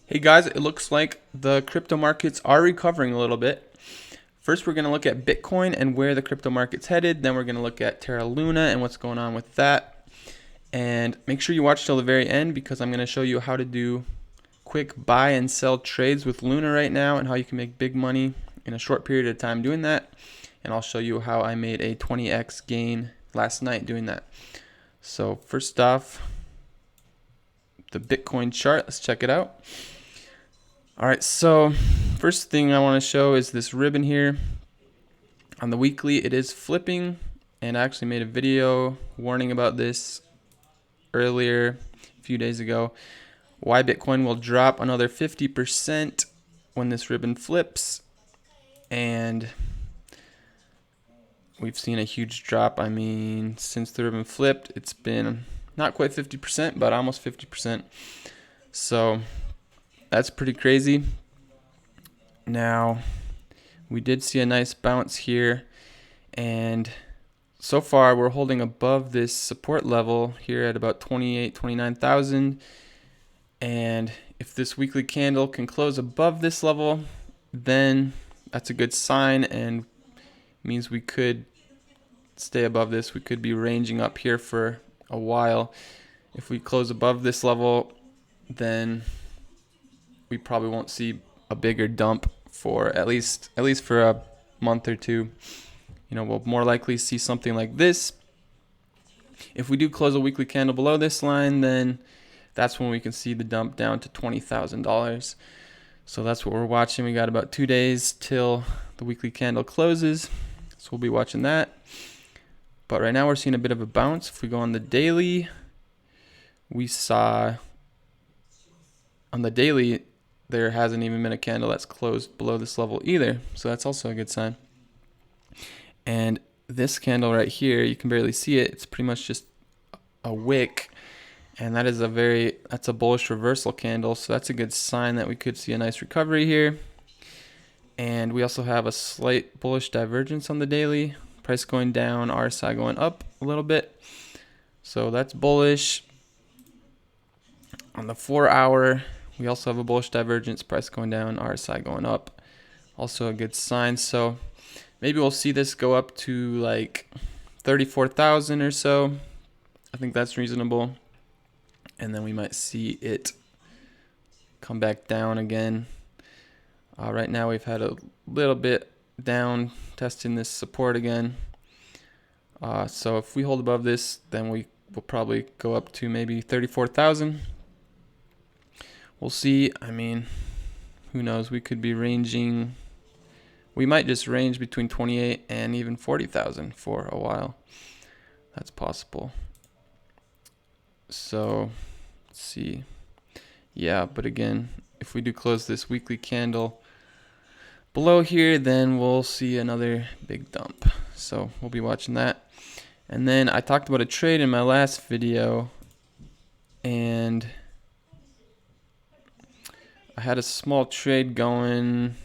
Hey guys, it looks like the crypto markets are recovering a little bit. First, we're going to look at Bitcoin and where the crypto market's headed. Then we're going to look at Terra Luna and what's going on with that. And make sure you watch till the very end because I'm going to show you how to do quick buy and sell trades with Luna right now and how you can make big money in a short period of time doing that. And I'll show you how I made a 20x gain last night doing that. So first off, the Bitcoin chart, let's check it out. All right, so first thing I want to show is this ribbon here. On the weekly, it is flipping, and I actually made a video warning about this earlier, a few days ago, why Bitcoin will drop another 50% when this ribbon flips, and we've seen a huge drop. I mean, since the ribbon flipped, it's been not quite 50%, but almost 50%. So that's pretty crazy. Now, we did see a nice bounce here, and so far we're holding above this support level here at about 29,000. And if this weekly candle can close above this level, then that's a good sign and means we could stay above this. We could be ranging up here for a while. If we close above this level, then we probably won't see a bigger dump for at least for a month or two. You know, we'll more likely see something like this. If we do close a weekly candle below this line, then that's when we can see the dump down to $20,000. So that's what we're watching. We got about 2 days till the weekly candle closes, so we'll be watching that. But right now we're seeing a bit of a bounce. If we go on the daily, we saw on the daily there hasn't even been a candle that's closed below this level either, so that's also a good sign. And this candle right here, you can barely see it. It's pretty much just a wick, and that's a bullish reversal candle, so that's a good sign that we could see a nice recovery here. And we also have a slight bullish divergence on the daily, price going down, RSI going up a little bit, so that's bullish. On the 4-hour, we also have a bullish divergence, price going down, RSI going up, also a good sign. So maybe we'll see this go up to like 34,000 or so. I think that's reasonable. And then we might see it come back down again. Right now we've had a little bit down testing this support again. So if we hold above this, then we will probably go up to maybe 34,000. We'll see. I mean, who knows? We could be ranging. We might just range between 28 and even 40,000 for a while. That's possible. So let's see. Yeah, but again, if we do close this weekly candle below here, then we'll see another big dump. So we'll be watching that. And then I talked about a trade in my last video, and I had a small trade going,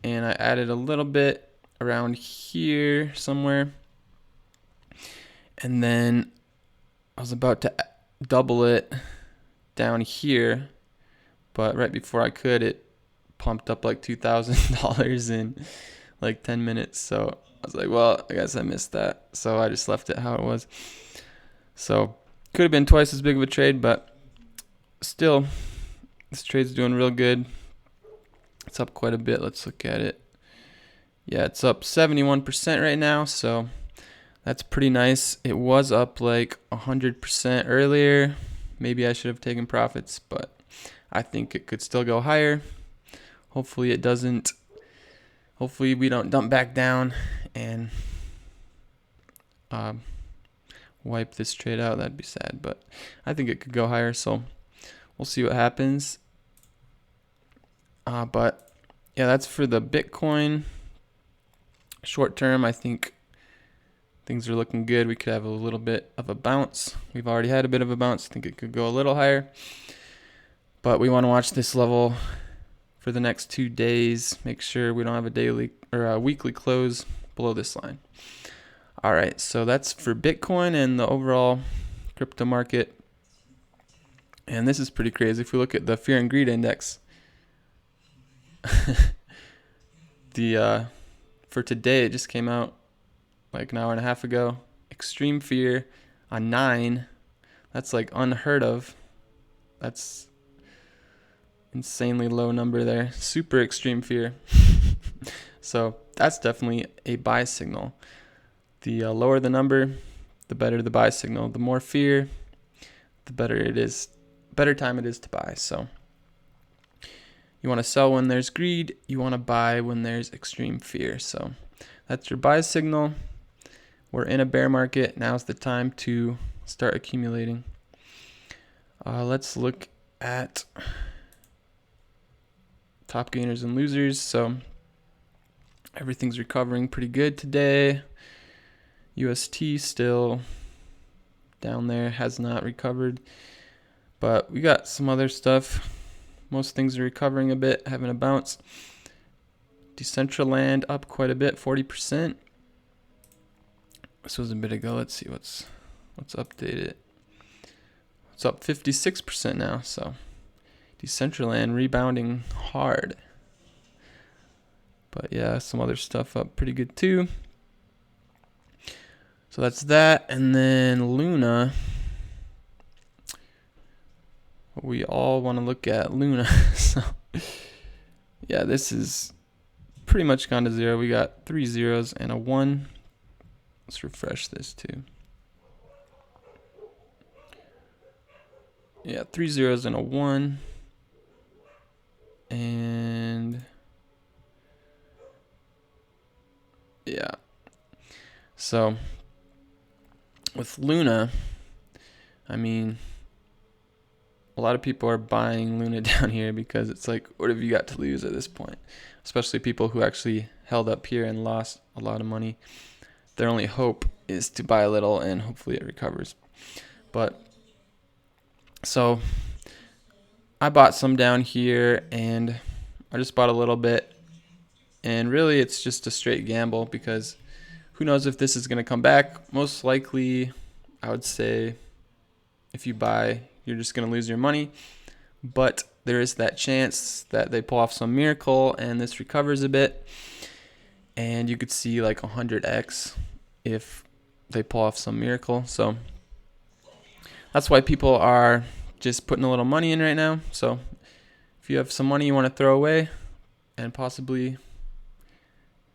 and I added a little bit around here somewhere, and then I was about to double it down here, but right before I could, it pumped up like $2,000 in like 10 minutes. So I was like, well, I guess I missed that, so I just left it how it was. So could have been twice as big of a trade, but still, this trade's doing real good. It's up quite a bit. Let's look at it. Yeah, it's up 71% right now, so that's pretty nice. It was up like 100% earlier. Maybe I should have taken profits, but I think it could still go higher. Hopefully it doesn't. Hopefully we don't dump back down and wipe this trade out. That'd be sad, but I think it could go higher, so we'll see what happens. But yeah, that's for the Bitcoin. Short term, I think things are looking good. We could have a little bit of a bounce. We've already had a bit of a bounce. I think it could go a little higher. But we want to watch this level for the next 2 days. Make sure we don't have a daily or a weekly close below this line. All right, so that's for Bitcoin and the overall crypto market. And this is pretty crazy. If we look at the fear and greed index, the for today, it just came out like an hour and a half ago. Extreme fear on 9. That's like unheard of. That's insanely low number there. Super extreme fear. So that's definitely a buy signal. The lower the number, the better the buy signal. The more fear, the better it is. Better time it is to buy. So you want to sell when there's greed. You want to buy when there's extreme fear. So that's your buy signal. We're in a bear market. Now's the time to start accumulating. Let's look at top gainers and losers. So everything's recovering pretty good today. UST still down there, has not recovered. But we got some other stuff. Most things are recovering a bit, having a bounce. Decentraland up quite a bit, 40%. This was a bit ago. Let's see what's updated. It's up 56% now. So Decentraland rebounding hard. But yeah, some other stuff up pretty good too. So that's that. And then Luna. We all want to look at Luna. So yeah, this is pretty much gone to zero. We got 3 zeros and a 1. Let's refresh this too. Yeah, 3 zeros and a 1. And yeah. So with Luna, I mean, a lot of people are buying Luna down here because it's like, what have you got to lose at this point? Especially people who actually held up here and lost a lot of money. Their only hope is to buy a little and hopefully it recovers. But so I bought some down here and I just bought a little bit. And really it's just a straight gamble because who knows if this is going to come back. Most likely, I would say if you buy, you're just going to lose your money. But there is that chance that they pull off some miracle and this recovers a bit. And you could see like 100x if they pull off some miracle. So that's why people are just putting a little money in right now. So if you have some money you want to throw away and possibly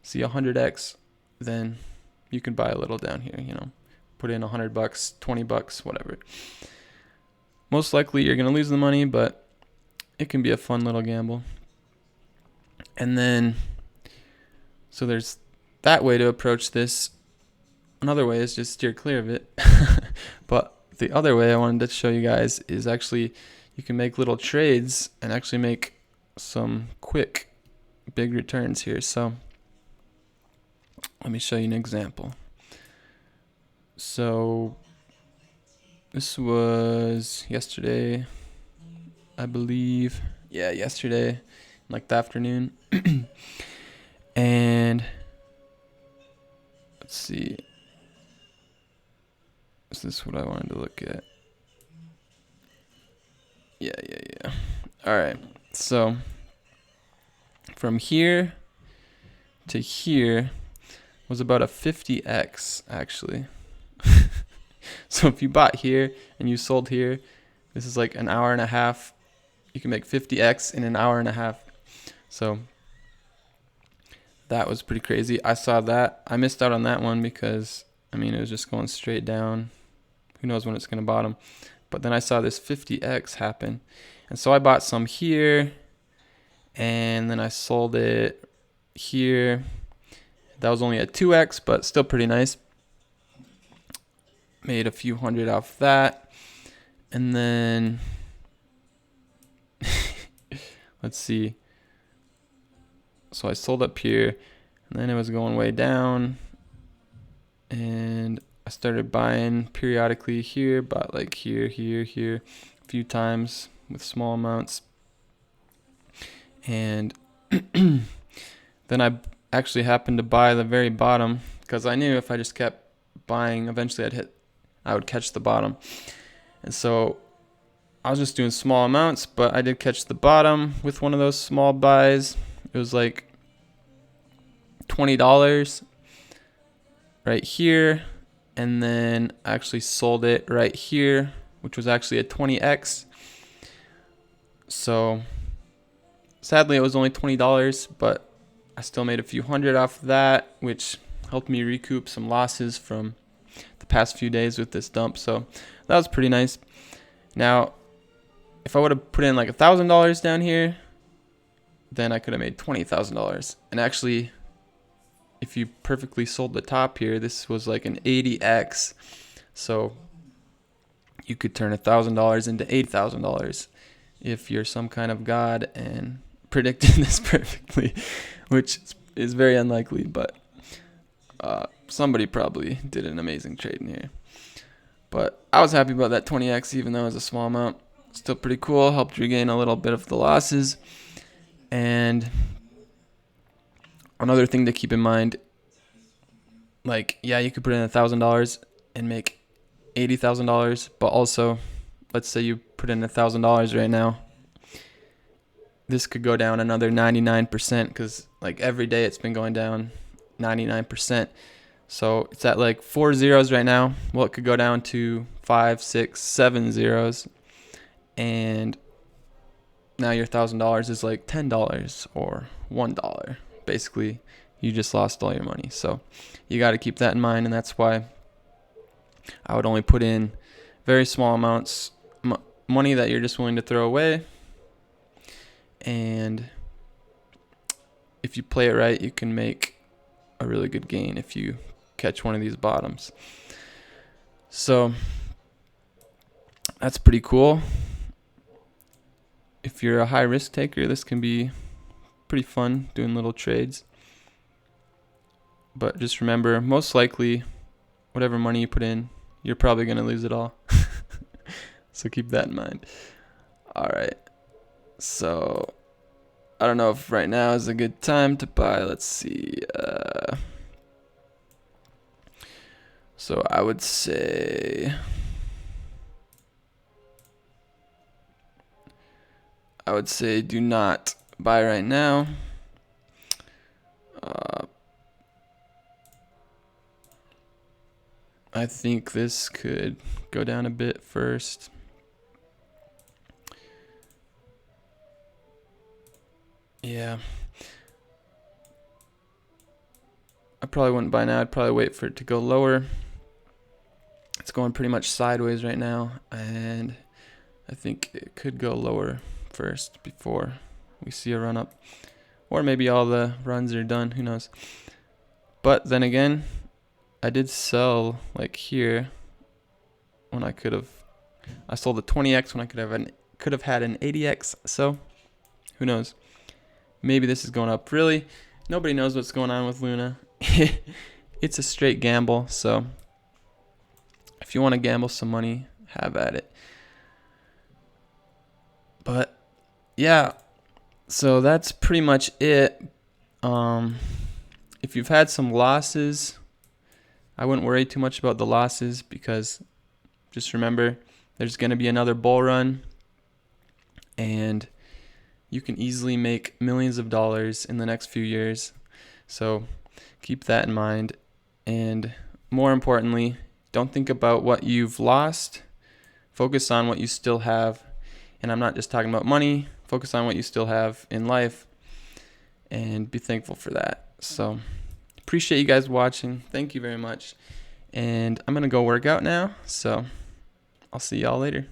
see 100x, then you can buy a little down here, you know, put in $100, $20, whatever. Most likely you're going to lose the money, but it can be a fun little gamble. And then, so there's that way to approach this. Another way is just steer clear of it. But the other way I wanted to show you guys is actually you can make little trades and actually make some quick big returns here. So let me show you an example. So this was yesterday, I believe. Yeah, yesterday, like the afternoon. And let's see. Is this what I wanted to look at? Yeah. All right. So from here to here was about a 50x actually. So if you bought here and you sold here, this is like an hour and a half. You can make 50x in an hour and a half. So that was pretty crazy. I saw that. I missed out on that one because, I mean, it was just going straight down. Who knows when it's going to bottom. But then I saw this 50x happen. And so I bought some here. And then I sold it here. That was only a 2x, but still pretty nice. Made a few hundred off that. And then, let's see. So I sold up here, and then it was going way down. And I started buying periodically here, bought like here, a few times with small amounts. And then I actually happened to buy the very bottom because I knew if I just kept buying, eventually I would catch the bottom. And so I was just doing small amounts, but I did catch the bottom with one of those small buys. It was like $20 right here, and then I actually sold it right here, which was actually a 20x. So sadly it was only $20, but I still made a few hundred off of that, which helped me recoup some losses from the past few days with this dump. So that was pretty nice. Now, if I would have put in like $1,000 down here, then I could have made $20,000. And actually, if you perfectly sold the top here, this was like an 80x. So you could turn $1,000 into $8,000 if you're some kind of god and predicted this perfectly, which is very unlikely, but somebody probably did an amazing trade in here. But I was happy about that 20x, even though it was a small amount. Still pretty cool. Helped regain a little bit of the losses. And another thing to keep in mind, like, yeah, you could put in $1,000 and make $80,000, but also, let's say you put in $1,000 right now. This could go down another 99% because like every day it's been going down 99%. So it's at like 4 zeros right now. Well, it could go down to 5, 6, 7 zeros. And now your $1,000 is like $10 or $1. Basically, you just lost all your money. So you got to keep that in mind. And that's why I would only put in very small amounts, money that you're just willing to throw away. And if you play it right, you can make a really good gain if you catch one of these bottoms. So that's pretty cool. If you're a high risk taker, this can be pretty fun doing little trades. But just remember, most likely, whatever money you put in, you're probably going to lose it all. So keep that in mind. All right. So I don't know if right now is a good time to buy. Let's see. So I would say do not buy right now. I think this could go down a bit first. Yeah. I probably wouldn't buy now. I'd probably wait for it to go lower. It's going pretty much sideways right now, and I think it could go lower first before we see a run up. Or maybe all the runs are done, who knows. But then again, I did sell like here when I sold the 20x when I could have had an 80x, so who knows. Maybe this is going up. Really, nobody knows what's going on with Luna. It's a straight gamble, so if you want to gamble some money, have at it. But yeah, so that's pretty much it. If you've had some losses, I wouldn't worry too much about the losses, because just remember there's going to be another bull run, and you can easily make millions of dollars in the next few years. So keep that in mind. And more importantly, don't think about what you've lost. Focus on what you still have. And I'm not just talking about money. Focus on what you still have in life and be thankful for that. So appreciate you guys watching. Thank you very much. And I'm going to go work out now. So I'll see y'all later.